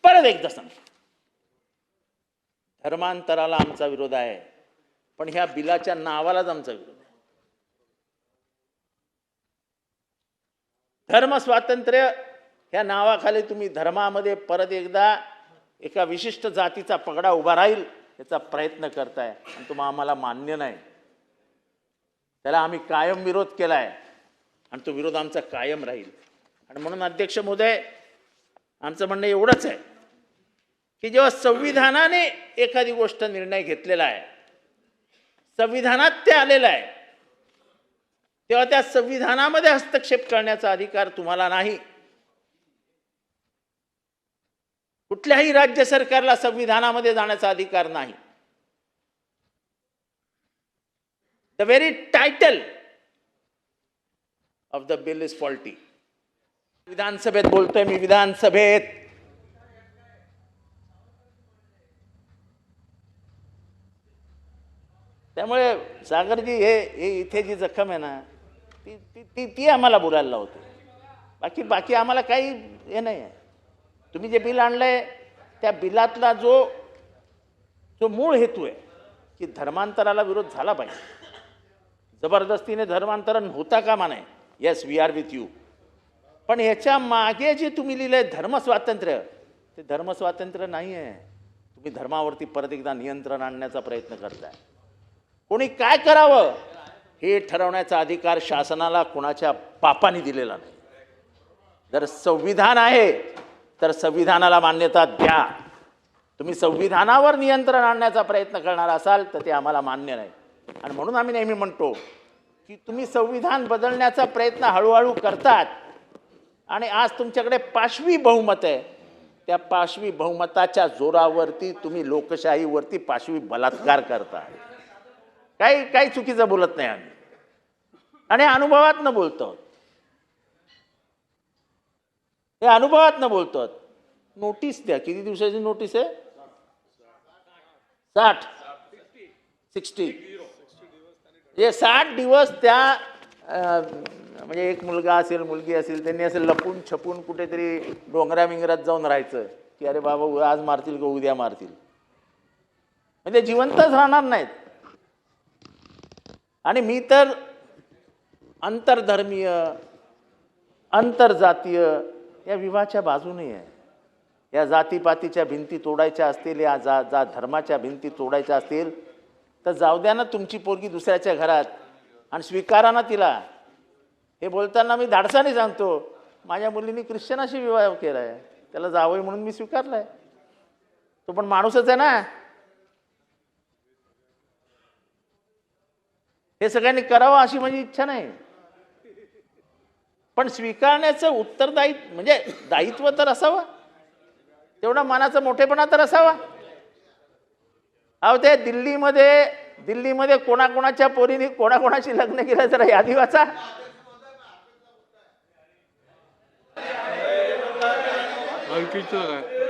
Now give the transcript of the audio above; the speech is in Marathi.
परत एकदा सांगतो, धर्मांतराला आमचा विरोध आहे, पण ह्या बिलाच्या नावालाच आमचा विरोध आहे. धर्म स्वातंत्र्य ह्या नावाखाली तुम्ही धर्मामध्ये परत एकदा एका विशिष्ट जातीचा पगडा उभा राहील याचा प्रयत्न करताय आणि तुम्हाला आम्हाला मान्य नाही. त्याला आम्ही कायम विरोध केलाय आणि तो विरोध आमचा कायम राहील. आणि म्हणून अध्यक्ष महोदय, आमचं म्हणणं एवढंच आहे की जेव्हा संविधानाने एखादी गोष्ट निर्णय घेतलेला आहे, संविधानात ते आलेलं आहे, तेव्हा त्या संविधानामध्ये हस्तक्षेप करण्याचा अधिकार तुम्हाला नाही. कुठल्याही राज्य सरकारला संविधानामध्ये जाण्याचा अधिकार नाही. The very title of the bill is faulty. विधानसभेत बोलतोय मी, विधानसभेत. त्यामुळे सागरजी, हे इथे जी जखम आहे ना, ती ती ती आम्हाला बोलायला लावते. बाकी आम्हाला काही हे नाही आहे. तुम्ही जे बिल आणलंय त्या बिलातला जो मूळ हेतू आहे की धर्मांतराला विरोध झाला पाहिजे, जबरदस्तीने धर्मांतरण होता कामा नये. Yes, we are with you. पण याच्या मागे जे तुम्ही लिहिलंय धर्मस्वातंत्र्य, ते धर्मस्वातंत्र्य नाही आहे. तुम्ही धर्मावरती परत एकदा नियंत्रण आणण्याचा प्रयत्न करताय. कोणी काय करावं हे ठरवण्याचा अधिकार शासनाला कोणाच्या बापाने दिलेला नाही. जर संविधान आहे तर संविधानाला मान्यता द्या. तुम्ही संविधानावर नियंत्रण आणण्याचा प्रयत्न करणार असाल तर ते आम्हाला मान्य नाही. आणि म्हणून आम्ही नेहमी म्हणतो की तुम्ही संविधान बदलण्याचा प्रयत्न हळूहळू करतात आणि आज तुमच्याकडे पाशवी बहुमत आहे. त्या पाशवी बहुमताच्या जोरावरती तुम्ही लोकशाहीवरती पाशवी बलात्कार करता. काही चुकीचं बोलत नाही आम्ही, आणि अनुभवातनं बोलतो. हे अनुभवातनं बोलतो. नोटीस द्या. किती दिवसाची नोटीस आहे? 60 हे 60 दिवस त्या म्हणजे एक मुलगा असेल, मुलगी असेल, त्यांनी असं लपून छपून कुठेतरी डोंगरा मिंगरात जाऊन राहायचं की अरे बाबा आज मारतील का उद्या मारतील, म्हणजे जिवंतच राहणार नाहीत. आणि मी तर आंतरधर्मीय, आंतरजातीय या विवाहाच्या बाजूने आहे. या जातीपातीच्या भिंती तोडायच्या असतील, या धर्माच्या भिंती तोडायच्या असतील तर जाऊ द्या ना तुमची पोरगी दुसऱ्याच्या घरात आणि स्वीकारा ना तिला. हे बोलताना मी धाडसाने सांगतो, माझ्या मुलीने ख्रिश्चनाशी विवाह केला आहे, त्याला जावई म्हणून मी स्वीकारलाय. तो पण माणूसच आहे ना. हे सगळ्यांनी करावं अशी माझी इच्छा नाही, पण स्वीकारण्याचं उत्तरदायित्व म्हणजे दायित्व तर असावं, तेवढा मनाचा मोठेपणा तर असावा. अहो, ते दिल्लीमध्ये कोणाकोणाच्या पोरीने कोणाकोणाशी लग्न केलं जरा यादी वाचा. आणखीच काय